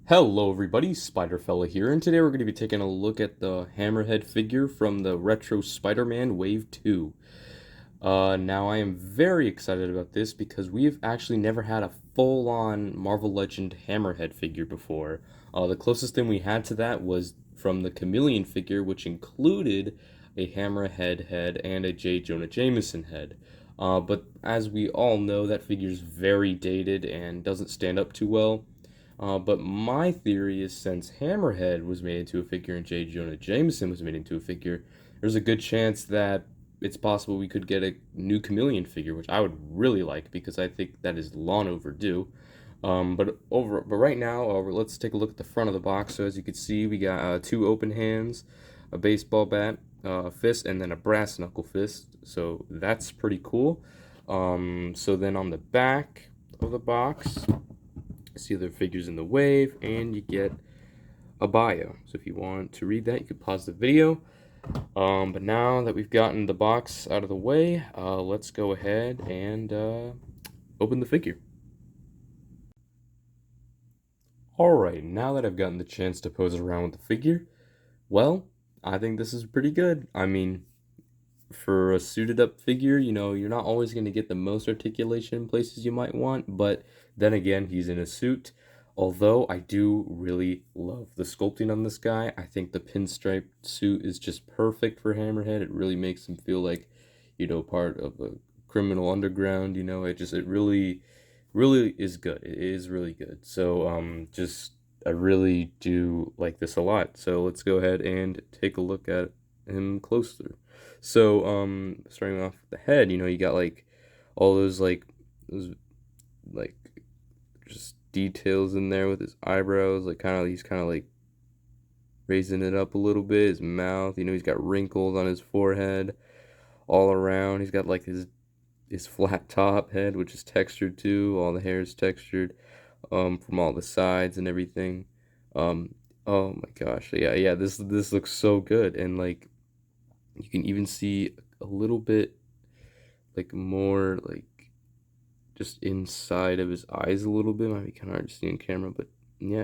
Hello everybody, Spider-Fella here, and today we're going to be taking a look at the Hammerhead figure from the Retro Spider-Man Wave 2. Now I am very excited about this because we've actually never had a full-on Marvel Legend Hammerhead figure before. The closest thing we had to that was from the Chameleon figure, which included a Hammerhead head and a J. Jonah Jameson head. But as we all know, that figure is very dated and doesn't stand up too well. But my theory is since Hammerhead was made into a figure and J. Jonah Jameson was made into a figure, there's a good chance that it's possible we could get a new Chameleon figure, which I would really like because I think that is long overdue. But right now, let's take a look at the front of the box. So as you can see, we got two open hands, a baseball bat, a fist, and then a brass knuckle fist. So that's pretty cool. So then on the back of the box, see other figures in the wave, and you get a bio. So if you want to read that, you could pause the video. But now that we've gotten the box out of the way, let's go ahead and open the figure. Alright, now that I've gotten the chance to pose around with the figure, well, I think this is pretty good. I mean, for a suited up figure, you're not always going to get the most articulation in places you might want, but then again, he's in a suit. Although I do really love the sculpting on this guy. I think the pinstripe suit is just perfect for Hammerhead. It really makes him feel like, part of a criminal underground, it really is good. It is really good. So, I really do like this a lot. So let's go ahead and take a look at him closer. So, starting off with the head, you got like all those like just details in there with his eyebrows, like he's kind of like raising it up a little bit. His mouth, he's got wrinkles on his forehead all around. He's got like his flat top head, which is textured too. All the hair is textured, from all the sides and everything. Oh my gosh, yeah. This looks so good, and like you can even see a little bit like more like just inside of his eyes a little bit. Might be kind of hard to see on camera, but yeah,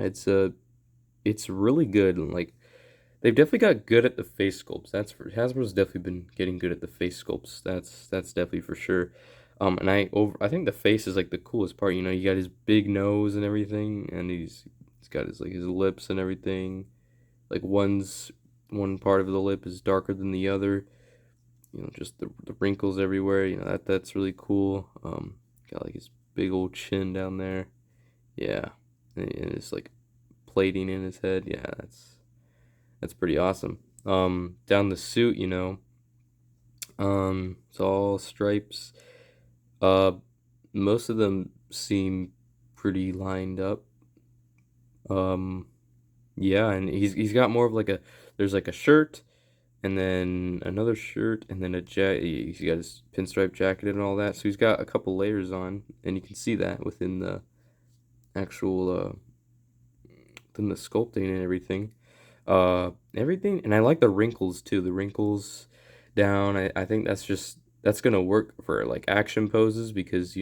it's really good. And like they've definitely got good at the face sculpts. That's for Hasbro's definitely been getting good at the face sculpts. That's definitely for sure. And I think the face is like the coolest part. You got his big nose and everything, and he's got his lips and everything. Like one part of the lip is darker than the other. Just the wrinkles everywhere. That's really cool. Got like his big old chin down there. Yeah, and it's like plating in his head. Yeah, that's pretty awesome. Down the suit, it's all stripes. Uh, Most of them seem pretty lined up. Um, yeah, and he's got more of like there's like a shirt, and then another shirt, and then a jacket. He's got his pinstripe jacket and all that. So he's got a couple layers on, and you can see that within the actual within the sculpting and everything. Everything, and I like the wrinkles too. The wrinkles down. I think that's gonna work for like action poses because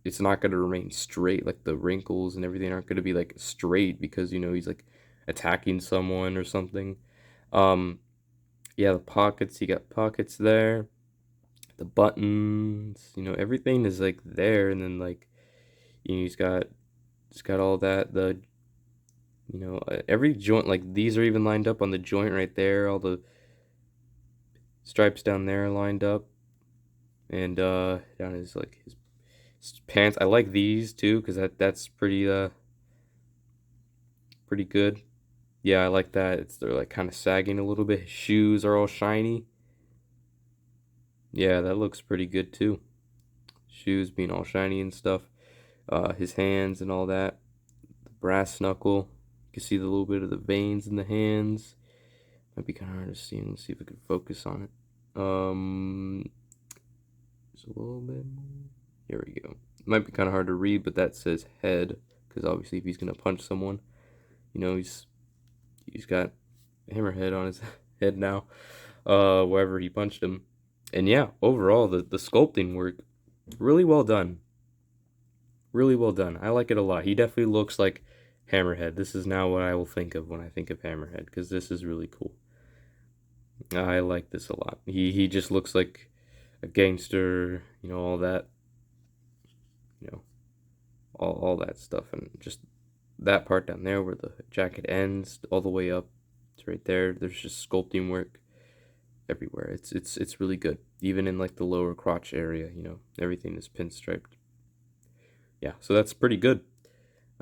it's not gonna remain straight. Like the wrinkles and everything aren't gonna be like straight because he's like attacking someone or something. Um, yeah, the pockets, you got pockets there. The buttons, everything is like there, and then like he's got all that. Every joint, like these are even lined up on the joint right there. All the stripes down there are lined up, and down his pants. I like these too because that's pretty good. Yeah, I like that. They're like kind of sagging a little bit. His shoes are all shiny. Yeah, that looks pretty good too. Shoes being all shiny and stuff. His hands and all that. The brass knuckle. You can see the little bit of the veins in the hands. Might be kind of hard to see. Let's see if I can focus on it. Just a little bit more. Here we go. It might be kind of hard to read, but that says head because obviously if he's gonna punch someone, he's got a hammerhead on his head now, wherever he punched him. And yeah, overall the sculpting work really well done. Really well done. I like it a lot. He definitely looks like Hammerhead. This is now what I will think of when I think of Hammerhead, because this is really cool. I like this a lot. He just looks like a gangster, you know, all that, you know, all that stuff, and just that part down there where the jacket ends, all the way up. It's right there. There's just sculpting work everywhere. It's really good. Even in like the lower crotch area, you know, everything is pinstriped. Yeah, so that's pretty good.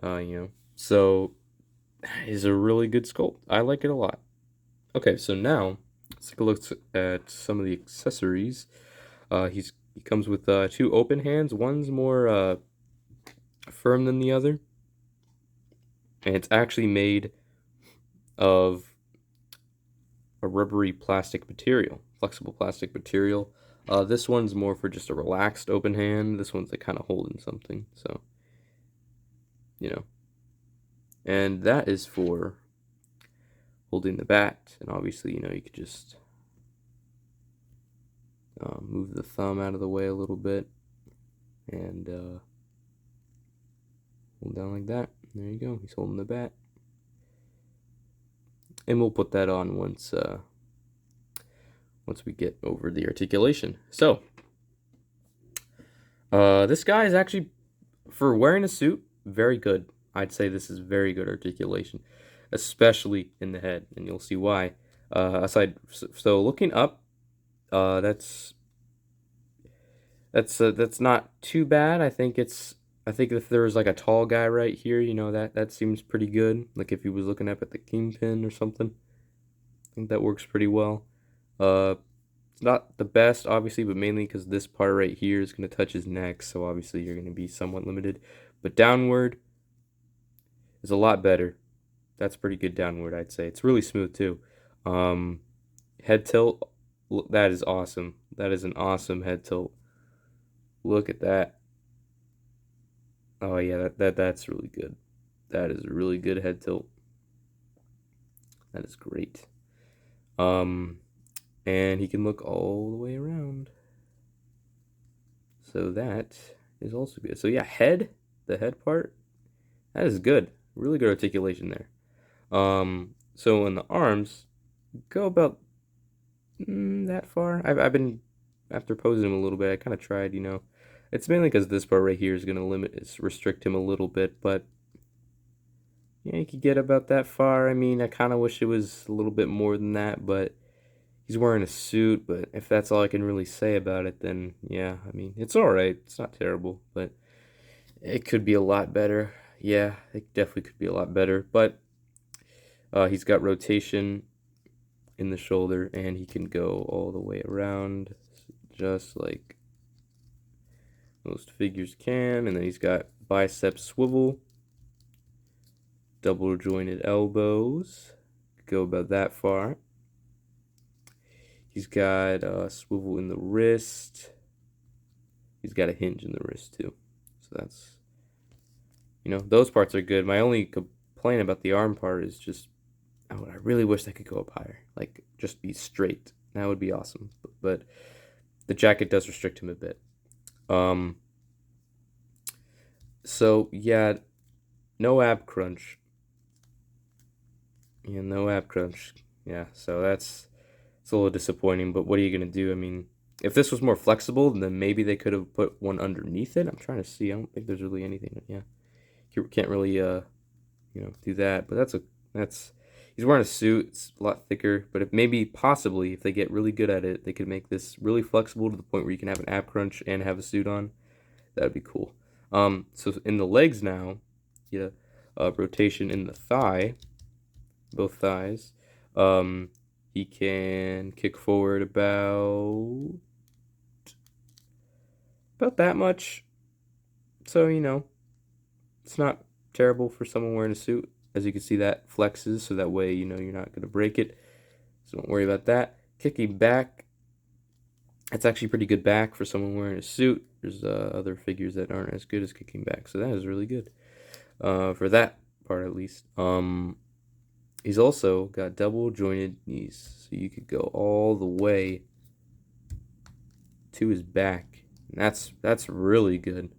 You know, so is a really good sculpt. I like it a lot. Okay, so now let's take a look at some of the accessories. He comes with two open hands. One's more firm than the other, and it's actually made of a rubbery plastic material, flexible plastic material. This one's more for just a relaxed open hand. This one's like kind of holding something, so you know. And that is for holding the bat, and obviously, you know, you could just move the thumb out of the way a little bit, and hold down like that. There you go. He's holding the bat, and we'll put that on once we get over the articulation. So, this guy is actually, for wearing a suit, very good. I'd say this is very good articulation, especially in the head, and you'll see why. So looking up, that's not too bad. I think if there was like a tall guy right here, you know, that seems pretty good. Like if he was looking up at the kingpin or something, I think that works pretty well. It's not the best, obviously, but mainly because this part right here is going to touch his neck, so obviously you're going to be somewhat limited. But downward is a lot better. That's pretty good downward, I'd say. It's really smooth too. Head tilt, that is awesome. That is an awesome head tilt. Look at that. Oh yeah, that's really good. That is a really good head tilt. That is great. And he can look all the way around. So that is also good. So yeah, the head part, that is good. Really good articulation there. So in the arms, go about that far. I've been, after posing him a little bit, I kind of tried, you know. It's mainly because this part right here is going to restrict him a little bit, but yeah, you could get about that far. I mean, I kind of wish it was a little bit more than that, but he's wearing a suit. But if that's all I can really say about it, then yeah, I mean, it's all right. It's not terrible, but it could be a lot better. Yeah, it definitely could be a lot better, but he's got rotation in the shoulder, and he can go all the way around, just like most figures can. And then he's got bicep swivel, double jointed elbows, go about that far. He's got swivel in the wrist. He's got a hinge in the wrist too. So that's, you know, those parts are good. My only complaint about the arm part is just, oh, I really wish I could go up higher. Like, just be straight. That would be awesome. But the jacket does restrict him a bit. So, yeah, no ab crunch. Yeah, no ab crunch. Yeah, so it's a little disappointing, but what are you going to do? I mean, if this was more flexible, then maybe they could have put one underneath it. I'm trying to see. I don't think there's really anything. Yeah, you can't really, you know, do that. But he's wearing a suit. It's a lot thicker. But possibly, if they get really good at it, they could make this really flexible to the point where you can have an ab crunch and have a suit on. That'd be cool. So in the legs now, yeah, rotation in the thigh, both thighs. He can kick forward about that much. So, you know, it's not terrible for someone wearing a suit. As you can see, that flexes, so that way, you know, you're not going to break it. So don't worry about that. Kicking back, it's actually pretty good back for someone wearing a suit. There's other figures that aren't as good as kicking back, so that is really good for that part at least. He's also got double jointed knees, so you could go all the way to his back. And that's really good.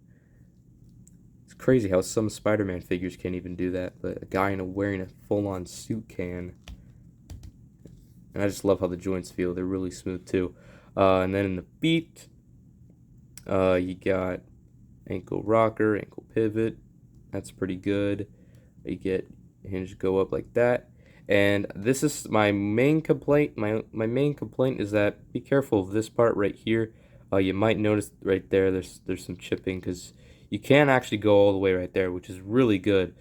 crazy how some Spider-Man figures can't even do that, but a guy wearing a full-on suit can. And I just love how the joints feel. They're really smooth too. And then in the feet, you got ankle rocker, ankle pivot. That's pretty good. You get hinge go up like that. And this is my main complaint. My main complaint is that be careful of this part right here. You might notice right there there's some chipping because you can actually go all the way right there, which is really good.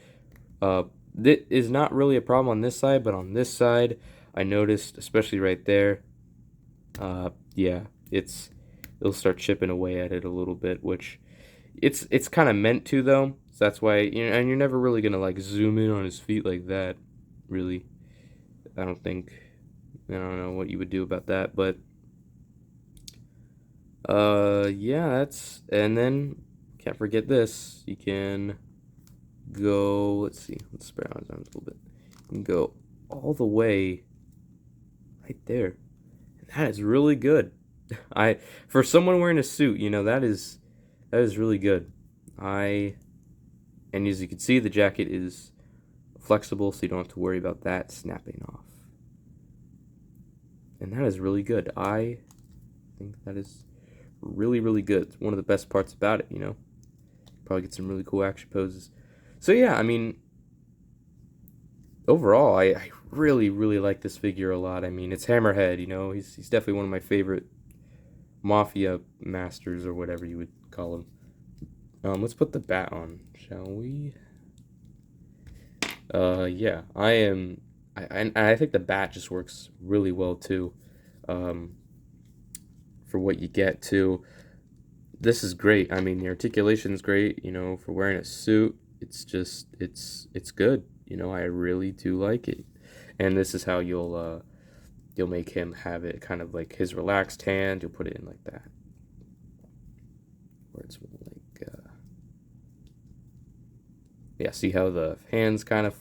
That is not really a problem on this side, but on this side, I noticed, especially right there, yeah, it'll start chipping away at it a little bit, which it's kind of meant to though. So that's why, and you're never really gonna like zoom in on his feet like that, really. I don't think, I don't know what you would do about that, but yeah, and then can't forget this. You can go, let's see, let's spread out his arms a little bit. You can go all the way right there. And that is really good. For someone wearing a suit, that is really good. And as you can see, the jacket is flexible, so you don't have to worry about that snapping off. And that is really good. I think that is really, really good. It's one of the best parts about it, Probably get some really cool action poses. So yeah, I mean, overall, I really, really like this figure a lot. I mean, it's Hammerhead, he's definitely one of my favorite mafia masters or whatever you would call him. Let's put the bat on, shall we? Yeah, I think the bat just works really well too. For what you get too. This is great. I mean, the articulation is great, for wearing a suit. It's just, it's good. I really do like it. And this is how you'll make him have it kind of like his relaxed hand. You'll put it in like that. Where it's more like, yeah, see how the hands kind of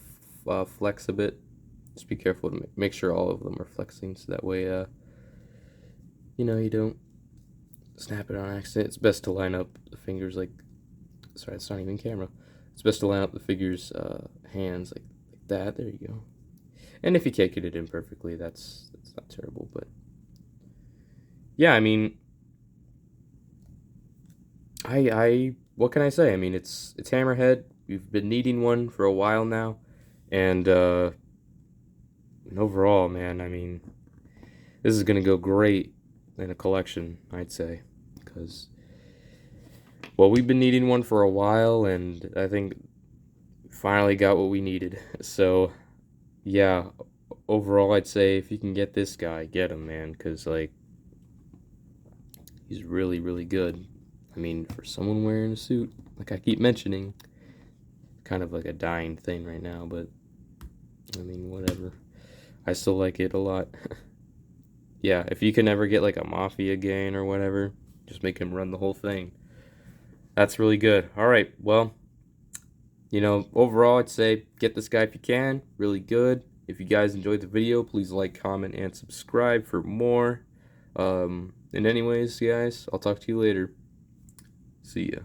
flex a bit? Just be careful to make sure all of them are flexing so that way, you don't snap it on accident. It's best to line up the fingers like, sorry, it's not even camera. It's best to line up the figures' hands like that. There you go. And if you can't get it in perfectly, that's not terrible. But yeah, I mean, what can I say? I mean, it's Hammerhead. We've been needing one for a while now, and overall, man, I mean, this is gonna go great in a collection, I'd say, because, well, we've been needing one for a while, and I think finally got what we needed. So yeah, overall, I'd say if you can get this guy, get him, man, because like he's really, really good. I mean, for someone wearing a suit, like I keep mentioning, kind of like a dying thing right now, but I mean, whatever. I still like it a lot. Yeah, if you can ever get like a Mafia gang or whatever, just make him run the whole thing. That's really good. All right, well, overall, I'd say get this guy if you can. Really good. If you guys enjoyed the video, please like, comment, and subscribe for more. And anyways, guys, I'll talk to you later. See ya.